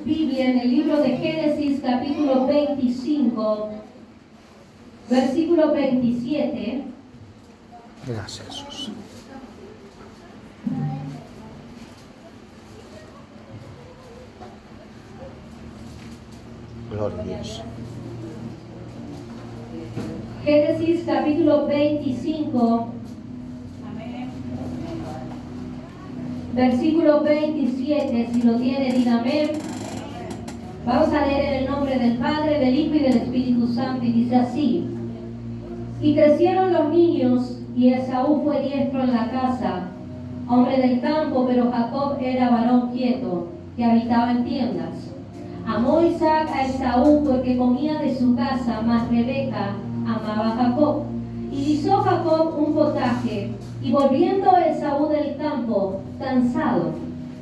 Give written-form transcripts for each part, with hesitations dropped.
Biblia en el libro de Génesis capítulo 25, versículo 27. Gracias, Jesús. Gloria a Dios. Génesis capítulo 25, versículo 27, si lo tiene, diga amén. Vamos a leer en el nombre del Padre, del Hijo y del Espíritu Santo, y dice así: y crecieron los niños, y Esaú fue diestro en la casa, hombre del campo, pero Jacob era varón quieto, que habitaba en tiendas. Amó Isaac a Esaú porque comía de su casa, mas Rebeca amaba a Jacob. Y hizo Jacob un potaje, y volviendo Esaú del campo, cansado,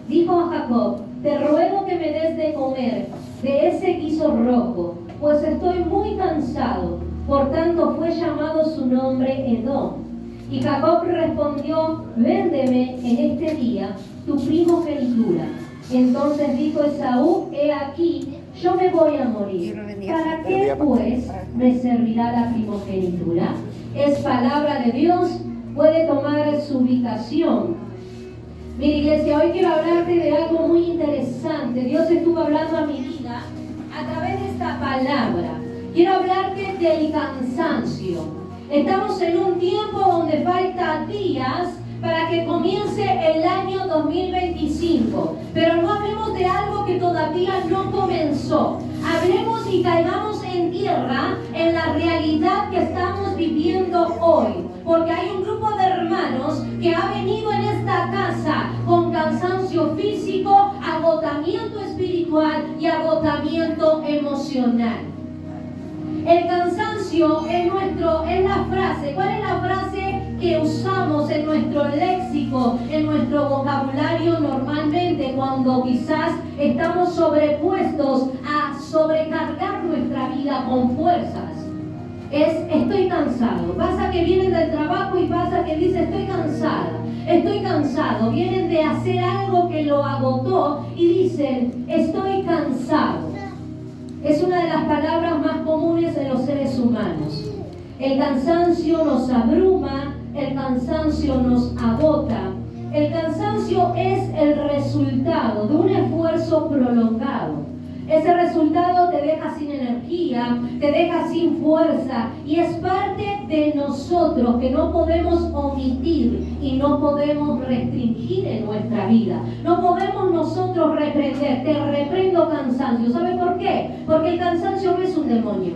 dijo a Jacob: te ruego que me des de comer de ese guiso rojo, pues estoy muy cansado. Por tanto fue llamado su nombre Edom. Y Jacob respondió: véndeme en este día tu primogenitura. Entonces dijo Esaú: he aquí, yo me voy a morir. ¿Para qué pues me servirá la primogenitura? Es palabra de Dios, puede tomar su ubicación. Mira, iglesia, hoy quiero hablarte de algo muy interesante. Dios estuvo hablando a mi vida a través de esta palabra. Quiero hablarte del cansancio. Estamos en un tiempo donde faltan días para que comience el año 2025. Pero no hablemos de algo que todavía no comenzó. Hablemos y caigamos en tierra en la realidad que estamos viviendo hoy. Porque hay un grupo de hermanos que ha venido en esta casa con cansancio físico, agotamiento espiritual y agotamiento emocional. El cansancio es la frase. ¿Cuál es la frase que usamos en nuestro léxico, en nuestro vocabulario normalmente cuando quizás estamos sobrepuestos a sobrecargar nuestra vida con fuerzas? Es estoy cansado. Pasa que vienen del trabajo y pasa que dice estoy cansada, estoy cansado. Vienen de hacer algo que lo agotó y dicen estoy cansado. Es una de las palabras más comunes en los seres humanos. El cansancio nos abruma, el cansancio nos agota. El cansancio es el resultado de un esfuerzo prolongado. Ese resultado te deja sin energía, te deja sin fuerza y es parte de nosotros que no podemos omitir y no podemos restringir en nuestra vida. No podemos nosotros reprender. Te reprendo cansancio. ¿Sabe por qué? Porque el cansancio no es un demonio.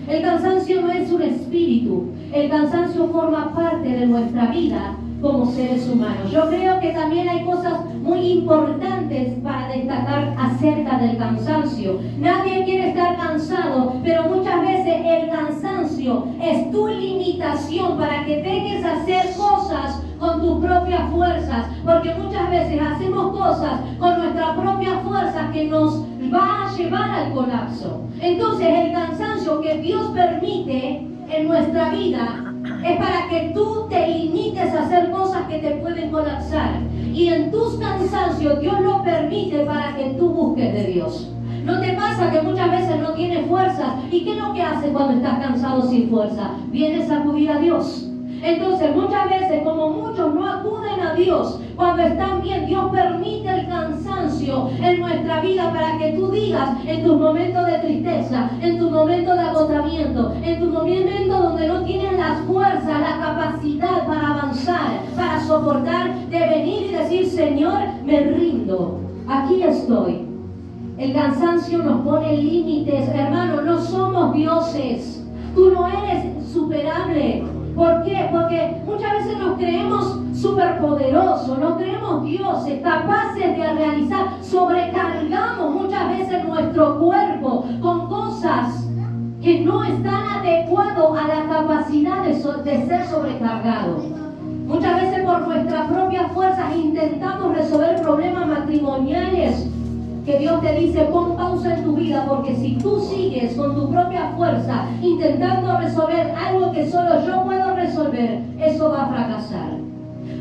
El cansancio no es un espíritu. El cansancio forma parte de nuestra vida como seres humanos. Yo creo que también hay cosas muy importantes para destacar acerca del cansancio. Nadie quiere estar cansado, pero muchas veces el cansancio es tu limitación para que dejes de hacer cosas con tus propias fuerzas, porque muchas veces hacemos cosas con nuestra propia fuerza que nos va a llevar al colapso. Entonces el cansancio que Dios permite en nuestra vida es para que tú te limites a hacer cosas que te pueden colapsar. Y en tus cansancios Dios lo permite para que tú busques de Dios. ¿No te pasa que muchas veces no tienes fuerzas? ¿Y qué es lo que haces cuando estás cansado sin fuerza? Vienes a acudir a Dios. Entonces muchas veces, como muchos no acuden a Dios cuando están bien, Dios permite el cansancio en nuestra vida para que tú digas en tus momentos de tristeza, en tus momentos de agotamiento, en tus momentos donde no tienes las fuerzas, la capacidad para avanzar, para soportar, de venir y decir: Señor, me rindo, aquí estoy. El cansancio nos pone límites, hermano. No somos dioses. Tú no eres superable. ¿Por qué? Porque muchas veces nos creemos superpoderosos, nos creemos dioses, capaces de realizar. Sobrecargamos muchas veces nuestro cuerpo con cosas que no están adecuadas a la capacidad de ser sobrecargado. Muchas veces por nuestras propias fuerzas intentamos resolver problemas matrimoniales que Dios te dice: pon pausa en tu vida, porque si tú sigues con tu propia fuerza intentando resolver algo que solo yo puedo resolver, eso va a fracasar.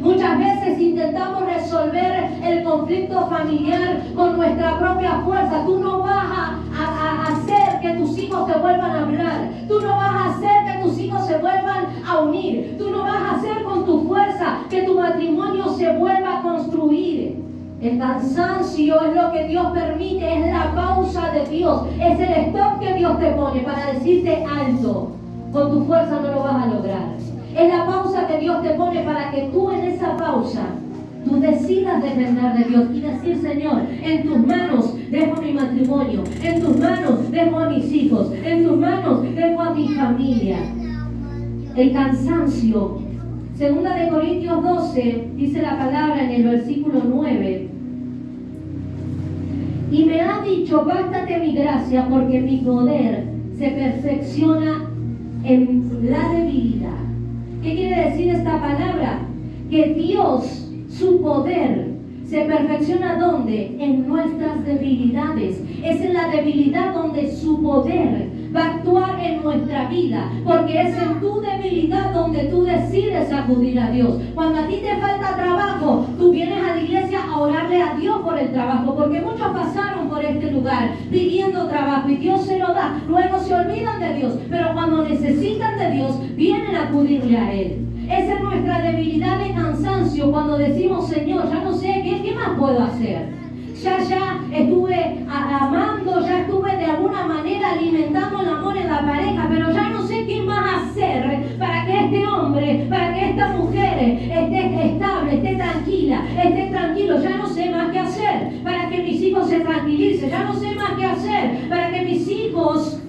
Muchas veces intentamos resolver el conflicto familiar con nuestra propia fuerza. Tú no vas a hacer que tus hijos se vuelvan a hablar. Tú no vas a hacer que tus hijos se vuelvan a unir. Tú no vas a hacer con tu fuerza que tu matrimonio se vuelva a construir. El cansancio es lo que Dios permite, es la pausa de Dios, es el stop que Dios te pone para decirte alto. Con tu fuerza no lo vas a lograr. Es la pausa que Dios te pone para que tú en esa pausa, tú decidas depender de Dios y decir: Señor, en tus manos dejo mi matrimonio, en tus manos dejo a mis hijos, en tus manos dejo a mi familia. El cansancio. Segunda de Corintios 12, dice la palabra en el versículo 9. Y me ha dicho: bástate mi gracia, porque mi poder se perfecciona en la debilidad. ¿Qué quiere decir esta palabra? Que Dios, su poder, se perfecciona ¿dónde? En nuestras debilidades. Es en la debilidad donde su poder va a actuar en nuestra vida, porque es en tu debilidad donde tú decides acudir a Dios. Cuando a ti te falta trabajo, tú vienes a la iglesia a orarle a Dios por el trabajo, porque muchos pasaron por este lugar pidiendo trabajo y Dios se lo da. Luego se olvidan de Dios, pero cuando necesitan de Dios, vienen a acudirle a Él. Esa es nuestra debilidad de cansancio, cuando decimos: Señor, ya no sé, ¿qué más puedo hacer? Ya estuve amando, ya estuve de alguna manera alimentando el amor en la pareja, pero ya no sé qué más hacer para que este hombre, para que esta mujer esté estable, esté tranquila, esté tranquilo. Ya no sé más qué hacer para que mis hijos se tranquilicen. Ya no sé más qué hacer para que mis hijos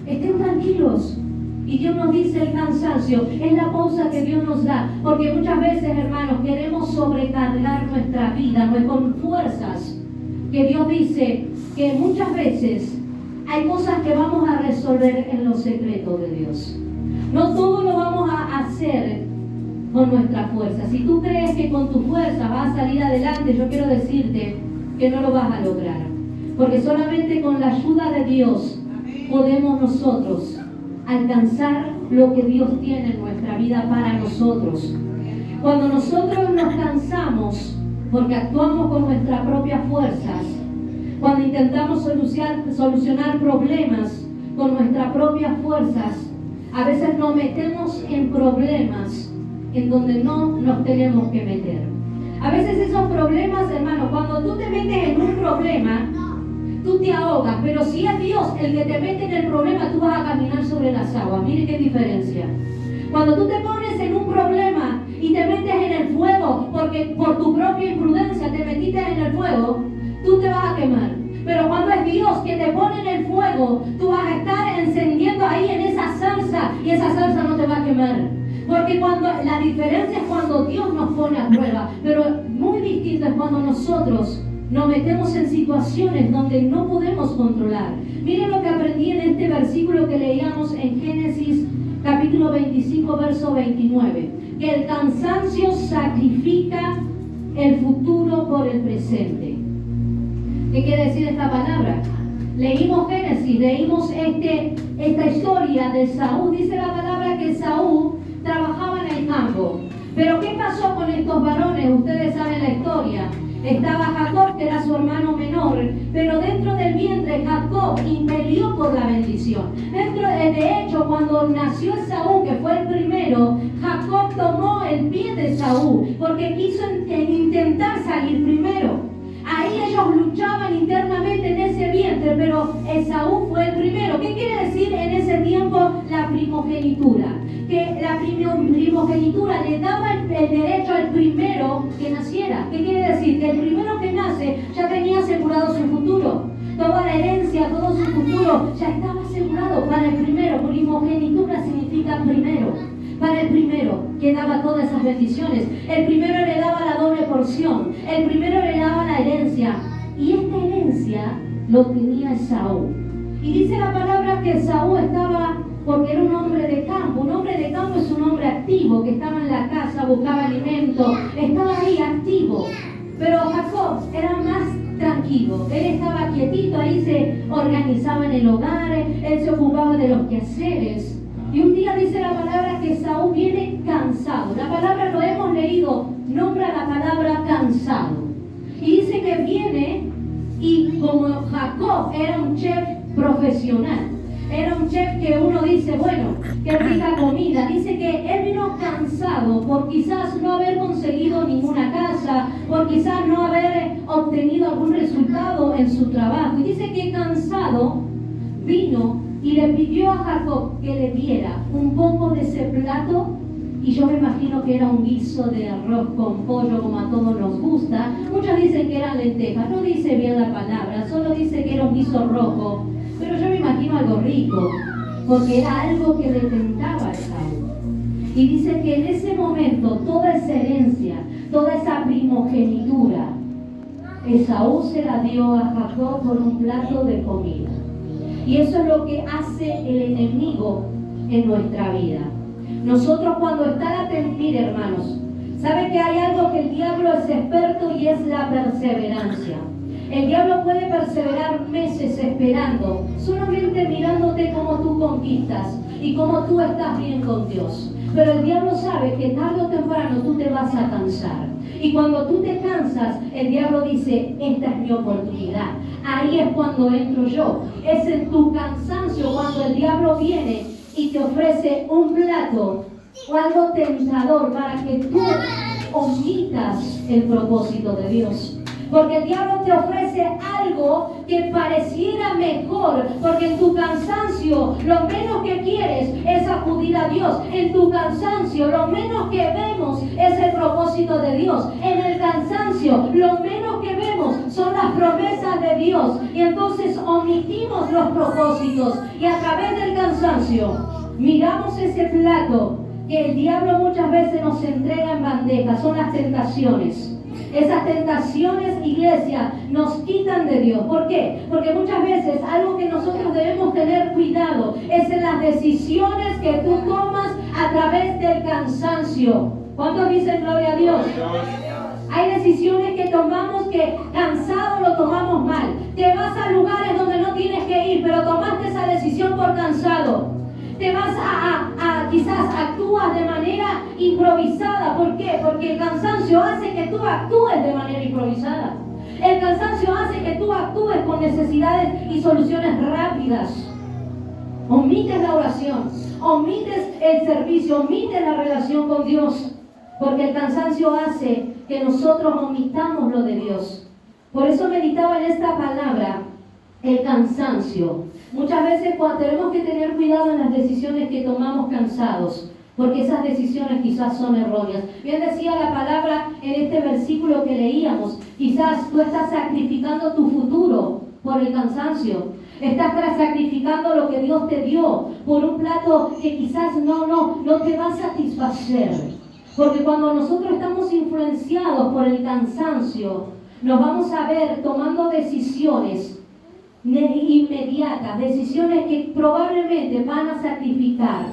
estén tranquilos. Y Dios nos dice: el cansancio es la pausa que Dios nos da, porque muchas veces, hermanos, queremos sobrecargar nuestra vida con fuerzas que Dios dice que muchas veces hay cosas que vamos a resolver en los secretos de Dios. No todo lo vamos a hacer con nuestra fuerza. Si tú crees que con tu fuerza vas a salir adelante, yo quiero decirte que no lo vas a lograr, porque solamente con la ayuda de Dios podemos nosotros alcanzar lo que Dios tiene en nuestra vida para nosotros. Cuando nosotros nos cansamos porque actuamos con nuestras propias fuerzas, cuando intentamos solucionar problemas con nuestras propias fuerzas, a veces nos metemos en problemas en donde no nos tenemos que meter. A veces esos problemas, hermano, cuando tú te metes en un problema, tú te ahogas, pero si es Dios el que te mete en el problema, tú vas a caminar sobre las aguas. Mire qué diferencia. Cuando tú te pones en un problema y te metes en el fuego, porque por tu propia imprudencia te metiste en el fuego, tú te vas a quemar. Pero cuando es Dios que te pone en el fuego, tú vas a estar encendiendo ahí en esa salsa y esa salsa no te va a quemar. Porque la diferencia es cuando Dios nos pone a prueba, pero muy distinto es cuando nosotros nos metemos en situaciones donde no podemos controlar. Miren lo que aprendí en este versículo que leíamos en Génesis capítulo 25, verso 29. Que el cansancio sacrifica el futuro por el presente. ¿Qué quiere decir esta palabra? Leímos Génesis, leímos esta historia de Saúl. Dice la palabra que Saúl trabajaba en el campo. Pero ¿qué pasó con estos varones? Ustedes saben la historia. Estaba Jacob, que era su hermano menor, pero dentro del vientre Jacob impelió por la bendición. De hecho, cuando nació Esaú, que fue el primero, Jacob tomó el pie de Esaú, porque quiso intentar salir primero. Ahí ellos luchaban internamente en ese vientre, pero Esaú fue el primero. ¿Qué quiere decir en ese tiempo la primogenitura? Que la primogenitura le daba el derecho al primero que naciera. ¿Qué quiere decir? Que el primero que nace ya tenía asegurado su futuro. Toda la herencia, todo su futuro ya estaba asegurado para el primero. Primogenitura significa primero. Para el primero que daba todas esas bendiciones. El primero le daba la doble porción. El primero le daba la herencia. Y esta herencia lo tenía Esaú. Y dice la palabra que Esaú estaba, porque era un hombre de campo. Un hombre de campo es un hombre activo, que estaba en la casa, buscaba alimento, estaba ahí activo. Pero Jacob era más tranquilo, él estaba quietito, ahí se organizaba en el hogar, él se ocupaba de los quehaceres. Y un día dice la palabra que Saúl viene cansado. La palabra lo hemos leído, nombra la palabra cansado. Y dice que viene y como Jacob era un chef profesional, era un chef que uno dice, bueno, qué rica comida. Dice que él vino cansado por quizás no haber conseguido ninguna casa, por quizás no haber obtenido algún resultado en su trabajo. Y dice que cansado vino y le pidió a Jacob que le diera un poco de ese plato. Y yo me imagino que era un guiso de arroz con pollo como a todos nos gusta. Muchos dicen que eran lentejas, no dice bien la palabra, solo dice que era un guiso rojo. Pero yo me imagino algo rico, porque era algo que le tentaba a Saúl. Y dice que en ese momento toda esa herencia, toda esa primogenitura, Esaú se la dio a Jacob por un plato de comida. Y eso es lo que hace el enemigo en nuestra vida. Nosotros cuando está la mire hermanos, ¿sabe que hay algo que el diablo es experto y es la perseverancia? El diablo puede perseverar meses esperando, solamente mirándote cómo tú conquistas y cómo tú estás bien con Dios. Pero el diablo sabe que tarde o temprano tú te vas a cansar. Y cuando tú te cansas, el diablo dice, esta es mi oportunidad. Ahí es cuando entro yo. Es en tu cansancio cuando el diablo viene y te ofrece un plato o algo tentador para que tú omitas el propósito de Dios. Porque el diablo te ofrece algo que pareciera mejor, porque en tu cansancio lo menos que quieres es acudir a Dios. En tu cansancio lo menos que vemos es el propósito de Dios. En el cansancio lo menos que vemos son las promesas de Dios. Y entonces omitimos los propósitos y a través del cansancio miramos ese plato que el diablo muchas veces nos entrega en bandeja. Son las tentaciones. Esas tentaciones, iglesia, nos quitan de Dios. ¿Por qué? Porque muchas veces algo que nosotros debemos tener cuidado es en las decisiones que tú tomas a través del cansancio. ¿Cuántos dicen gloria a Dios? Hay decisiones que tomamos que cansado lo tomamos mal. Te vas a lugares donde no tienes que ir, pero tomaste esa decisión por cansado. Te vas quizás actúas de manera improvisada. ¿Por qué? Porque el cansancio hace que tú actúes de manera improvisada. El cansancio hace que tú actúes con necesidades y soluciones rápidas. Omites la oración, omites el servicio, omites la relación con Dios. Porque el cansancio hace que nosotros omitamos lo de Dios. Por eso meditaba en esta palabra, el cansancio. Muchas veces tenemos que tener cuidado en las decisiones que tomamos cansados, porque esas decisiones quizás son erróneas. Bien decía la palabra en este versículo que leíamos, quizás tú estás sacrificando tu futuro por el cansancio. Estás sacrificando lo que Dios te dio por un plato que quizás no te va a satisfacer. Porque cuando nosotros estamos influenciados por el cansancio, nos vamos a ver tomando decisiones inmediatas, decisiones que probablemente van a sacrificar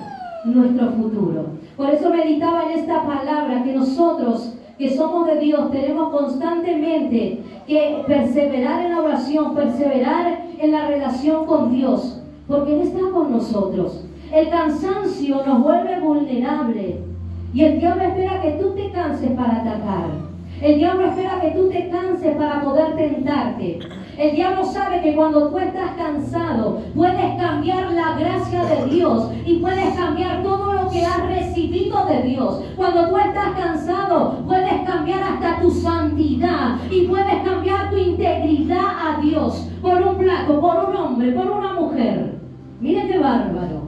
nuestro futuro. Por eso meditaba en esta palabra que nosotros que somos de Dios tenemos constantemente que perseverar en la oración, perseverar en la relación con Dios, porque Él está con nosotros. El cansancio nos vuelve vulnerables y el diablo espera que tú te canses para atacar. El diablo espera que tú te canses para poder tentarte. El diablo sabe que cuando tú estás cansado, puedes cambiar la gracia de Dios y puedes cambiar todo lo que has recibido de Dios. Cuando tú estás cansado, puedes cambiar hasta tu santidad y puedes cambiar tu integridad a Dios por un plato, por un hombre, por una mujer. Mire qué bárbaro.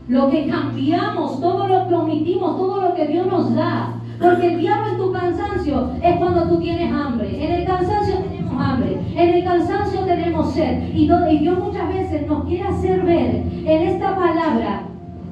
Lo que cambiamos, todo lo que omitimos, todo lo que Dios nos da. Porque el diablo en tu cansancio es cuando tú tienes hambre. En el cansancio tenemos hambre. En el cansancio tenemos sed. Y Dios muchas veces nos quiere hacer ver en esta palabra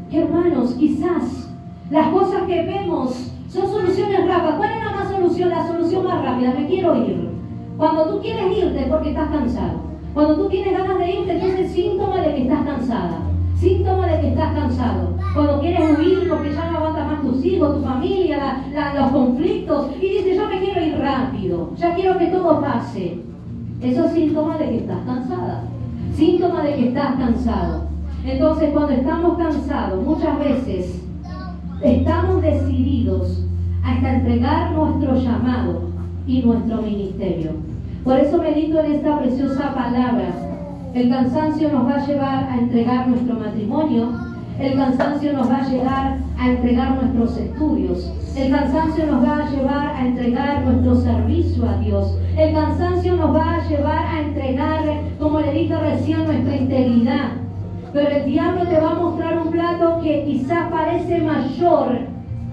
que, hermanos, quizás las cosas que vemos son soluciones rápidas. ¿Cuál es la más solución? La solución más rápida. Me quiero ir. Cuando tú quieres irte es porque estás cansado. Cuando tú tienes ganas de irte, entonces es síntoma de que estás cansada. Síntoma de que estás cansado. Cuando quieres huir porque ya no aguantas más tus hijos, tu familia, los conflictos, y dices, yo me quiero ir rápido, ya quiero que todo pase. Eso es síntoma de que estás cansada. Síntoma de que estás cansado. Entonces, cuando estamos cansados, muchas veces estamos decididos hasta entregar nuestro llamado y nuestro ministerio. Por eso medito en esta preciosa palabra. El cansancio nos va a llevar a entregar nuestro matrimonio. El cansancio nos va a llevar a entregar nuestros estudios. El cansancio nos va a llevar a entregar nuestro servicio a Dios. El cansancio nos va a llevar a entregar, como le dije recién, nuestra integridad. Pero el diablo te va a mostrar un plato que quizás parece mayor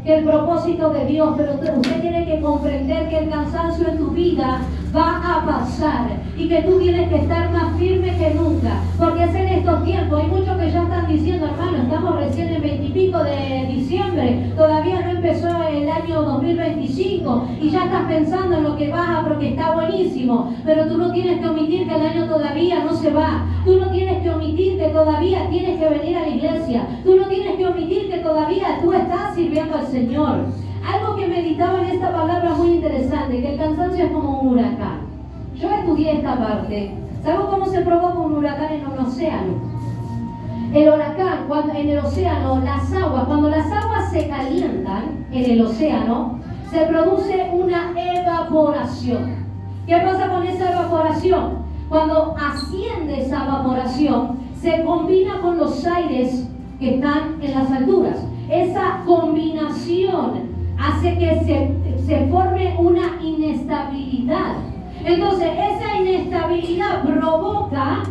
que el propósito de Dios, pero usted tiene que comprender que el cansancio en tu vida va a pasar y que tú tienes que estar más firme que nunca, porque es en estos tiempos. Hay muchos que ya están diciendo, hermano, estamos recién en 20 y pico de diciembre, todavía no empezó el año 2025 y ya estás pensando en lo que vas, porque está buenísimo, pero tú no tienes que omitir que el año todavía no se va. Tú no tienes que omitir que todavía tienes que venir a la iglesia. Tú no tienes que omitir que todavía tú estás sirviendo al Señor. Algo que meditaba en esta palabra muy interesante, que el cansancio es como un huracán. Yo estudié esta parte. ¿Sabes cómo se provoca un huracán en un océano? El huracán, en el océano, cuando las aguas se calientan en el océano, se produce una evaporación. ¿Qué pasa con esa evaporación? Cuando asciende esa evaporación, se combina con los aires que están en las alturas. Esa combinación hace que se forme una inestabilidad. Entonces, esa inestabilidad provoca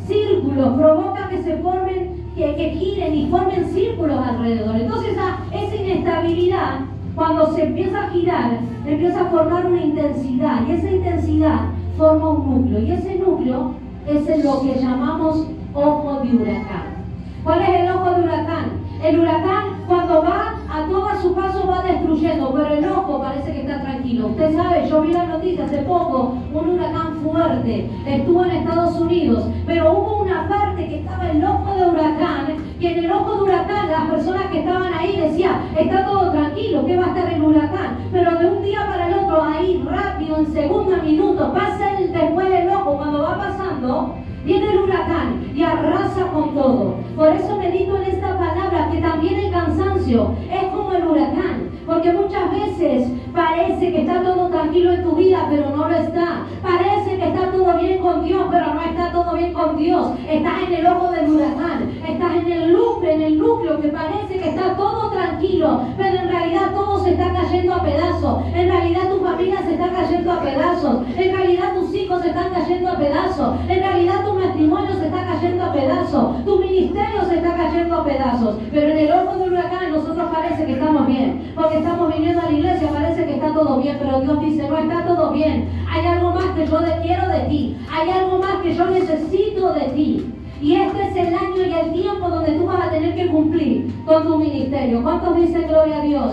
círculos, provoca que se formen, que giren y formen círculos alrededor. Entonces, esa inestabilidad, cuando se empieza a girar, empieza a formar una intensidad, y esa intensidad forma un núcleo, y ese núcleo es lo que llamamos ojo de huracán. ¿Cuál es el ojo de huracán? El huracán, cuando va a todo su paso, va destruyendo, pero el ojo parece que está tranquilo. Usted sabe, yo vi la noticia hace poco, un huracán fuerte, estuvo en Estados Unidos, pero hubo una parte que estaba el ojo de huracán, que en el ojo de huracán las personas que estaban ahí decían, está todo tranquilo, ¿qué va a estar el huracán? Pero de un día para el otro, ahí rápido, en segundos, minutos, pasa después del ojo, cuando va pasando, viene el huracán y arrasa con todo. Por eso medito en esta palabra, que también el cansancio es como el huracán, porque muchas veces parece que está todo tranquilo en tu vida, pero no lo está. Parece que está todo bien con Dios, pero no está todo bien con Dios. Estás en el ojo del huracán, estás en el núcleo que parece que está todo tranquilo, pero en realidad todo se está cayendo a pedazos. En realidad tu familia se está cayendo a pedazos. En realidad tus hijos se están cayendo a pedazos. En realidad tu matrimonio se está cayendo a pedazos. Tu ministerio se está cayendo a pedazos. Pero en el ojo del huracán nosotros parece que estamos bien, porque estamos viniendo a la iglesia, parece que está todo bien, pero Dios dice, no está todo bien. Hay algo más que yo quiero de ti. Hay algo más que yo necesito de ti. Y este es el año y el tiempo donde tú vas a tener que cumplir con tu ministerio. ¿Cuántos dicen gloria a Dios?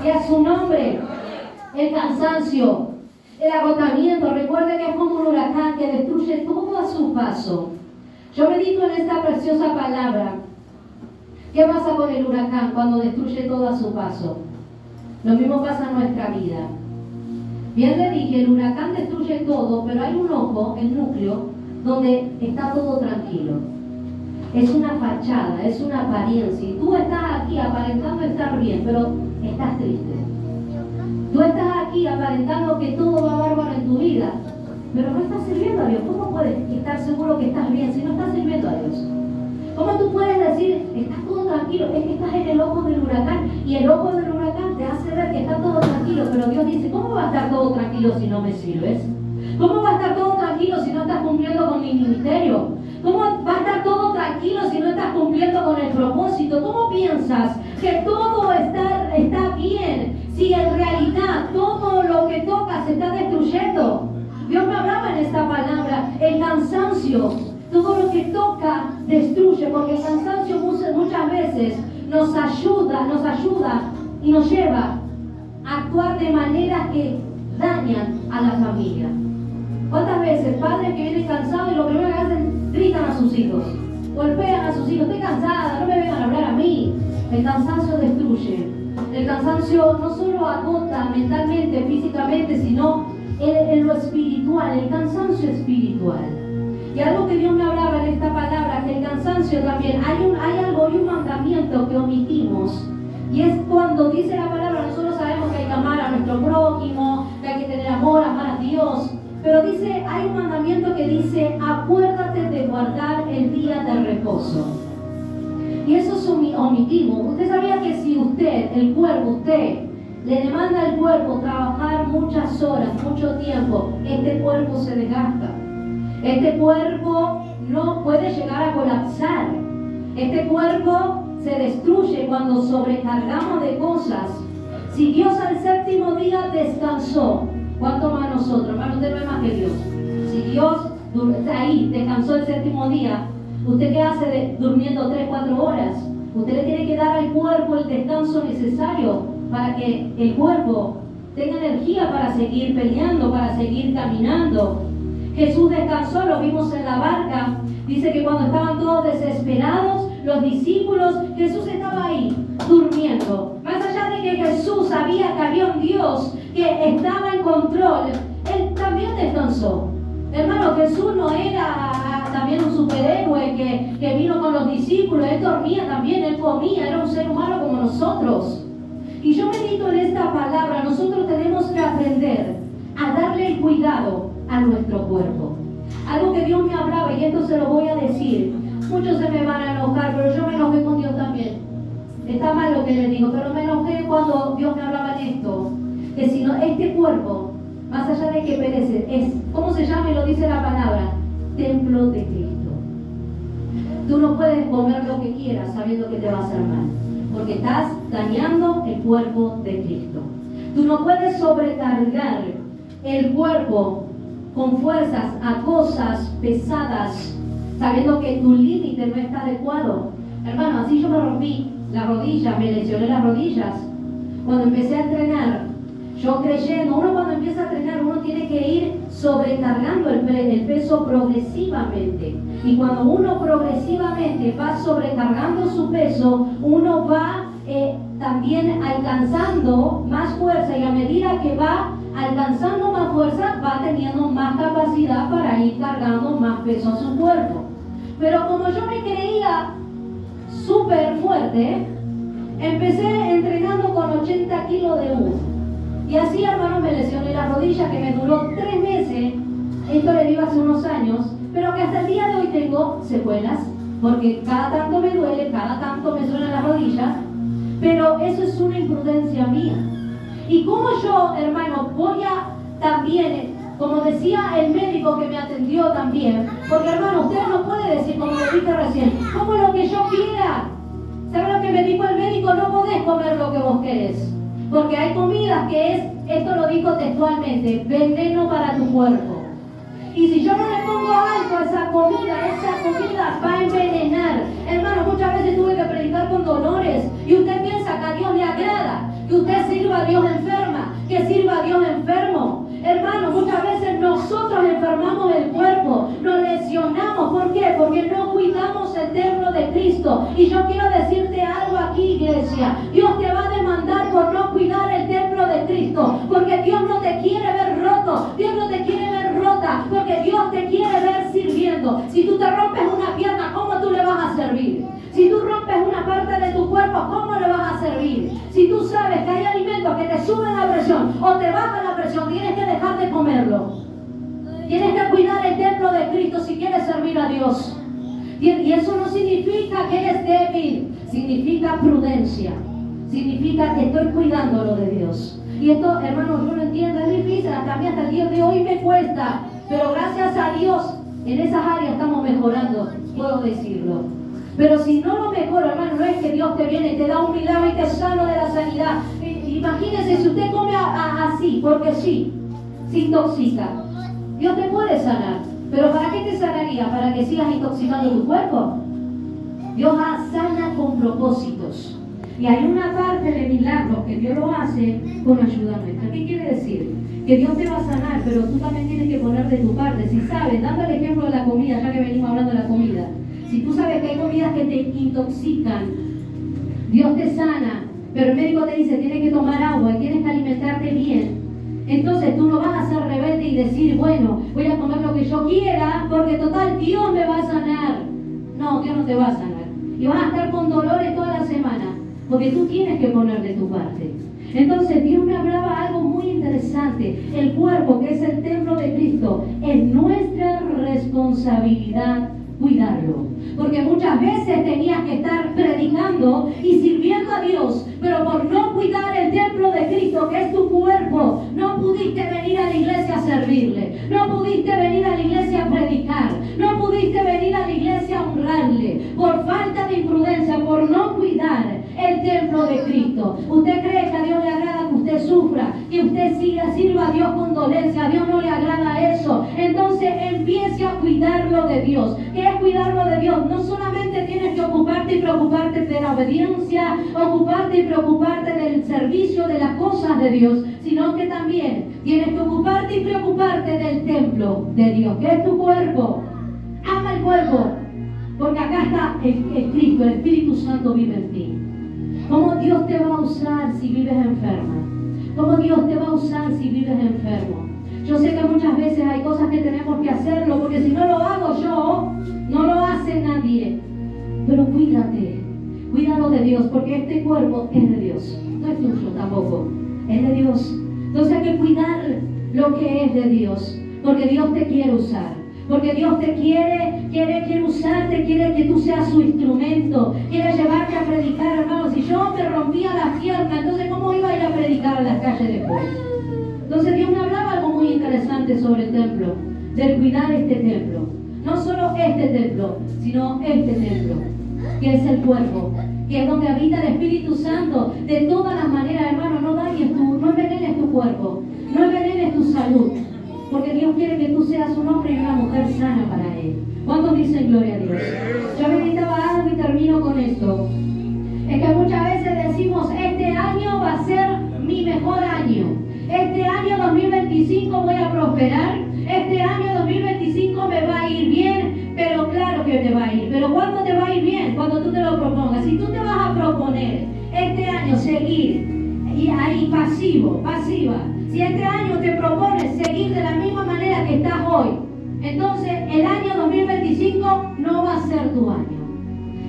Y a su nombre. El cansancio, el agotamiento, recuerde que es como un huracán que destruye todo a su paso. Yo medito en esta preciosa palabra. ¿Qué pasa con el huracán cuando destruye todo a su paso? Lo mismo pasa en nuestra vida. Bien le dije, el huracán destruye todo, pero hay un ojo, el núcleo, donde está todo tranquilo. Es una fachada, es una apariencia. Y tú estás aquí aparentando estar bien, pero estás triste. Tú estás aquí aparentando que todo va bárbaro en tu vida, pero no estás sirviendo a Dios. ¿Cómo puedes estar seguro que estás bien si no estás sirviendo a Dios? ¿Cómo tú puedes decir, estás todo tranquilo? Es que estás en el ojo del huracán, y el ojo del huracán te hace ver que está todo tranquilo, pero Dios dice, ¿cómo va a estar todo tranquilo si no me sirves? ¿Cómo va a estar todo tranquilo si no estás cumpliendo con mi ministerio? ¿Cómo va a estar todo tranquilo si no estás cumpliendo con el propósito? ¿Cómo piensas que todo está bien si en realidad todo lo que toca se está destruyendo? Dios me hablaba en esta palabra, el cansancio, todo lo que toca destruye, porque el cansancio muchas veces nos ayuda y nos lleva a actuar de maneras que dañan a la familia. ¿Cuántas veces padres que vienen cansados y lo primero que hacen, gritan a sus hijos, golpean a sus hijos? Estoy cansada, no me vengan a hablar a mí. El cansancio destruye. El cansancio no solo agota mentalmente, físicamente, sino en lo espiritual, el cansancio espiritual. Y algo que Dios me hablaba en esta palabra, que el cansancio también, hay un mandamiento que omitimos. Y es cuando dice la palabra, nosotros sabemos que hay que amar a nuestro prójimo, que hay que tener amor, amar a Dios. Pero dice, hay un mandamiento que dice, acuérdate de guardar el día de reposo. Y eso es omitimos. Usted sabía que si usted le demanda al cuerpo trabajar muchas horas, mucho tiempo, este cuerpo se desgasta. Este cuerpo no puede llegar a colapsar. Este cuerpo se destruye cuando sobrecargamos de cosas. Si Dios al séptimo día descansó, ¿cuánto más nosotros? Hermano, usted no es más que Dios. Si Dios ahí descansó el séptimo día, ¿usted qué hace durmiendo 3-4 horas? Usted le tiene que dar al cuerpo el descanso necesario para que el cuerpo tenga energía para seguir peleando, para seguir caminando. Jesús descansó, lo vimos en la barca. Dice que cuando estaban todos desesperados, los discípulos, Jesús estaba ahí, durmiendo. Más allá de que Jesús sabía que había un Dios que estaba en control, Él también descansó. Hermano, Jesús no era también un superhéroe que vino con los discípulos. Él dormía también, Él comía, era un ser humano como nosotros. Y yo medito en esta palabra. Nosotros tenemos que aprender a darle el cuidado a nuestro cuerpo. Algo que Dios me hablaba, y esto se lo voy a decir. Muchos se me van a enojar, pero yo me enojé con Dios también. Está mal lo que le digo, pero me enojé cuando Dios me hablaba en esto. Que si no, este cuerpo, más allá de que perece, es, ¿cómo se llama? Y lo dice la palabra, templo de Cristo. Tú no puedes comer lo que quieras sabiendo que te va a hacer mal, porque estás dañando el cuerpo de Cristo. Tú no puedes sobrecargar el cuerpo con fuerzas a cosas pesadas, sabiendo que tu límite no está adecuado. Hermano, así yo me rompí las rodillas, me lesioné las rodillas. Cuando empecé a entrenar, yo creyendo, uno cuando empieza a entrenar, uno tiene que ir sobrecargando el peso progresivamente. Y cuando uno progresivamente va sobrecargando su peso, uno va también alcanzando más fuerza, y a medida que va alcanzando más fuerza, va teniendo más capacidad para ir cargando más peso a su cuerpo. Pero como yo me creía súper fuerte, empecé entrenando con 80 kilos de uno. Y así, hermano, me lesioné la rodilla, que me duró 3 meses. Esto le digo hace unos años, pero que hasta el día de hoy tengo secuelas, porque cada tanto me duele, cada tanto me suenan las rodillas, pero eso es una imprudencia mía. Y como yo, hermano, voy a también, como decía el médico que me atendió también, porque hermano, usted no puede decir, como le dije recién, como lo que yo quiera. ¿Sabe lo que me dijo el médico? No podés comer lo que vos querés, porque hay comidas que es, esto lo dijo textualmente, veneno para tu cuerpo. Y si yo no le pongo alto a esa comida va a envenenar. Hermano, muchas veces tuve que predicar con dolores, y usted piensa que a Dios le agrada que usted sirva a Dios enferma, que sirva a Dios enfermo. Hermano, muchas veces nosotros enfermamos el cuerpo, nos lesionamos. ¿Por qué? Porque no cuidamos el templo de Cristo. Y yo quiero decirte algo aquí, iglesia. Dios te va a demandar por no cuidar el templo de Cristo, porque Dios no te quiere ver roto, Dios no te quiere ver rota, porque Dios te quiere ver sirviendo. Si tú te rompes una pierna, ¿cómo tú le vas a servir? Si tú rompes una parte de tu cuerpo, ¿cómo le vas a servir? Si tú sabes que hay alimentos que te suben la presión o te bajan la presión, tienes que dejar de comerlo. Tienes que cuidar el templo de Cristo si quieres servir a Dios. Y eso no significa que eres débil, significa prudencia. Significa que estoy cuidando lo de Dios. Y esto, hermanos, yo lo entiendo, es difícil, hasta a mí hasta el día de hoy me cuesta. Pero gracias a Dios, en esas áreas estamos mejorando, puedo decirlo. Pero si no lo mejoro, hermano, no es que Dios te viene y te da un milagro y te sana de la sanidad. Imagínese si usted come así, porque sí, se intoxica. Dios te puede sanar, pero ¿para qué te sanaría? ¿Para que sigas intoxicando tu cuerpo? Dios sana con propósitos. Y hay una parte de milagros que Dios lo hace con ayuda nuestra. ¿Qué quiere decir? Que Dios te va a sanar, pero tú también tienes que poner de tu parte. Si sabes, dando el ejemplo de la comida, ya que venimos hablando de la comida. Si tú sabes que hay comidas que te intoxican, Dios te sana, pero el médico te dice tienes que tomar agua y tienes que alimentarte bien. Entonces tú no vas a ser rebelde y decir, bueno, voy a comer lo que yo quiera, porque total Dios me va a sanar. No, Dios no te va a sanar. Y vas a estar con dolores toda la semana, porque tú tienes que poner de tu parte. Entonces Dios me hablaba algo muy interesante. El cuerpo, que es el templo de Cristo, es nuestra responsabilidad cuidarlo. Porque muchas veces tenías que estar predicando y sirviendo a Dios, pero por no cuidar el templo de Cristo, que es tu cuerpo, no pudiste venir a la iglesia a servirle, no pudiste venir a la iglesia a predicar, no pudiste venir a la iglesia a honrarle, por falta de imprudencia, por no cuidar el templo de Cristo. ¿Usted cree que a Dios le agrada que usted sufra, que usted sirva a Dios con dolencia? A Dios no le agrada eso. Entonces empiece a cuidarlo de Dios. ¿Qué es cuidarlo de Dios? No solamente tienes que ocuparte y preocuparte de la obediencia, ocuparte y preocuparte del servicio, de las cosas de Dios, sino que también tienes que ocuparte y preocuparte del templo de Dios, que es tu cuerpo. Ama el cuerpo, porque acá está el Cristo, el Espíritu Santo vive en ti. ¿Cómo Dios te va a usar si vives enferma? ¿Cómo Dios te va a usar si vives enfermo? Yo sé que muchas veces hay cosas que tenemos que hacerlo, porque si no lo hago yo, no lo hace nadie. Pero cuídate, cuídalo de Dios, porque este cuerpo es de Dios, no es tuyo tampoco, es de Dios. Entonces hay que cuidar lo que es de Dios, porque Dios te quiere usar. Porque Dios te quiere usarte, quiere que tú seas su instrumento, quiere llevarte a predicar, hermano. Si yo me rompía la pierna, entonces ¿cómo iba a ir a predicar a las calles después? Entonces Dios me hablaba algo muy interesante sobre el templo, del cuidar este templo. No solo este templo, sino este templo, que es el cuerpo, que es donde habita el Espíritu Santo. De todas las maneras, hermano, no envenenes tu cuerpo, no envenenes tu salud. Porque Dios quiere que tú seas un hombre y una mujer sana para Él. ¿Cuántos dicen gloria a Dios? Yo meditaba algo y termino con esto. Es que muchas veces decimos, este año va a ser mi mejor año. Este año 2025 voy a prosperar. Este año 2025 me va a ir bien. Pero claro que te va a ir. Pero ¿cuándo te va a ir bien? Cuando tú te lo propongas. Si tú te vas a proponer este año seguir y ahí pasiva. Si este año te propones seguir de la misma manera que estás hoy, entonces el año 2025 no va a ser tu año.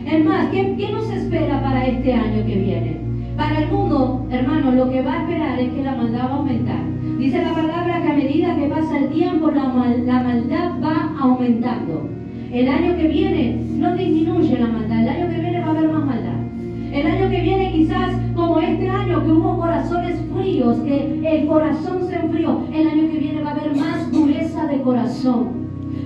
Es más, ¿qué nos espera para este año que viene? Para el mundo, hermano, lo que va a esperar es que la maldad va a aumentar. Dice la palabra que a medida que pasa el tiempo, la maldad va aumentando. El año que viene no disminuye la maldad, el año que viene va a haber más maldad. El año que viene quizás como este año que hubo corazones fríos, que el corazón se enfrió, el año que viene va a haber más dureza de corazón.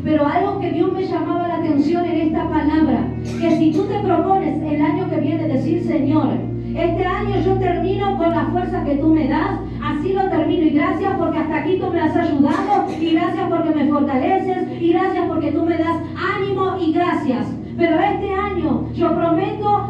Pero algo que Dios me llamaba la atención en esta palabra, que si tú te propones el año que viene decir, Señor, este año yo termino con la fuerza que tú me das, así lo termino, y gracias porque hasta aquí tú me has ayudado, y gracias porque me fortaleces, y gracias porque tú me das ánimo, y gracias. Pero este año yo prometo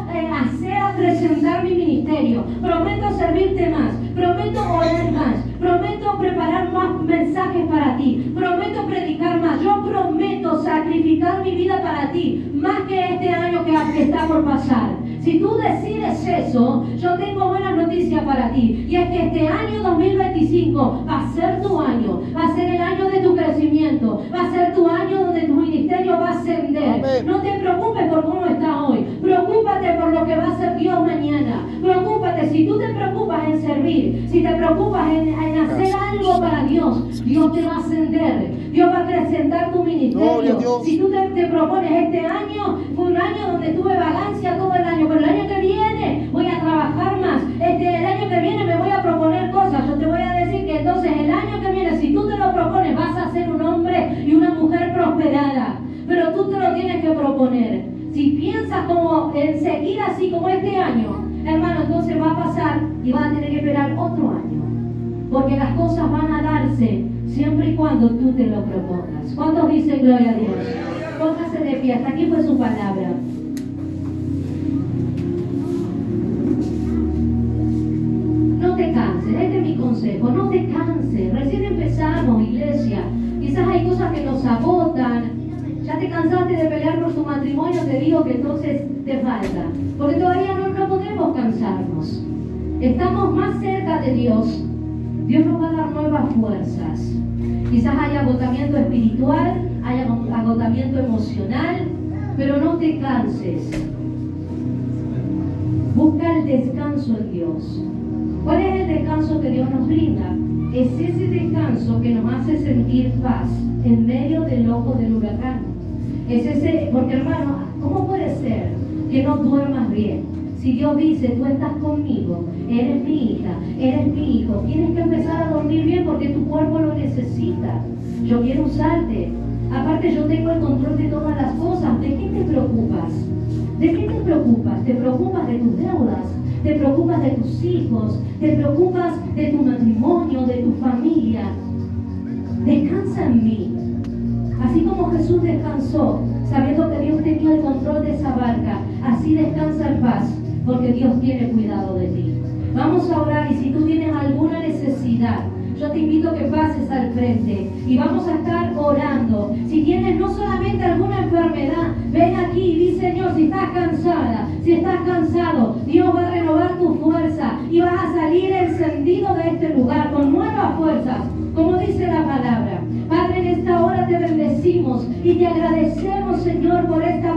acrecentar mi ministerio, prometo servirte más, prometo orar más, prometo preparar más mensajes para ti, prometo predicar más, yo prometo sacrificar mi vida para ti, más que este año que está por pasar. Si tú decides eso, yo tengo buenas noticias para ti, y es que este año 2025 va a ser tu año, va a ser el año de tu crecimiento, va a ser tu año donde tu ministerio va a ascender. Amén. No te preocupes por cómo está hoy, preocúpate por lo que va a ser Dios mañana. Preocúpate, si tú te preocupas en servir, si te preocupas en hacer algo para Dios, Dios te va a ascender, Dios va a acrecentar tu ministerio. Si tú te propones este año, fue un año donde tuve vagancia todo el año, pero el año que viene voy a trabajar más, el año que viene me voy a proponer cosas. Yo te voy a decir que entonces el año que viene, si tú te lo propones, vas a ser un hombre y una mujer prosperada, pero tú te lo tienes que proponer. Si piensas como en seguir así como este año, hermano, entonces va a pasar y vas a tener que esperar otro año, porque las cosas van a darse siempre y cuando tú te lo propongas. ¿Cuántos dicen gloria a Dios? Póngase de pie, hasta aquí fue su palabra. No te canses, este es mi consejo, no te canses. Recién empezamos, iglesia. Quizás hay cosas que nos agotan. Ya te cansaste de pelear por tu matrimonio, te digo que entonces te falta. Porque todavía no podemos cansarnos. Estamos más cerca de Dios. Dios nos va a dar nuevas fuerzas. Quizás haya agotamiento espiritual, haya agotamiento emocional, pero no te canses. Busca el descanso en Dios. ¿Cuál es el descanso que Dios nos brinda? Es ese descanso que nos hace sentir paz en medio del ojo del huracán. Es ese, porque hermano, ¿cómo puede ser que no duermas bien? Si Dios dice, tú estás conmigo, eres mi hija, eres mi hijo, tienes que empezar a dormir bien porque tu cuerpo lo necesita. Yo quiero usarte. Aparte, yo tengo el control de todas las cosas. ¿De qué te preocupas? ¿De qué te preocupas? ¿Te preocupas de tus deudas? ¿Te preocupas de tus hijos? ¿Te preocupas de tu matrimonio, de tu familia? Descansa en mí. Así como Jesús descansó, sabiendo que Dios tenía el control de esa barca, así descansa en paz, porque Dios tiene cuidado de ti. Vamos a orar y si tú tienes alguna necesidad, yo te invito a que pases al frente y vamos a estar orando. Si tienes no solamente alguna enfermedad, ven aquí y di, Señor, si estás cansada, si estás cansado, Dios va a renovar tu fuerza y vas a salir encendido de este lugar con nuevas fuerzas, como dice la palabra. Padre, en esta hora te bendecimos y te agradecemos, Señor, por esta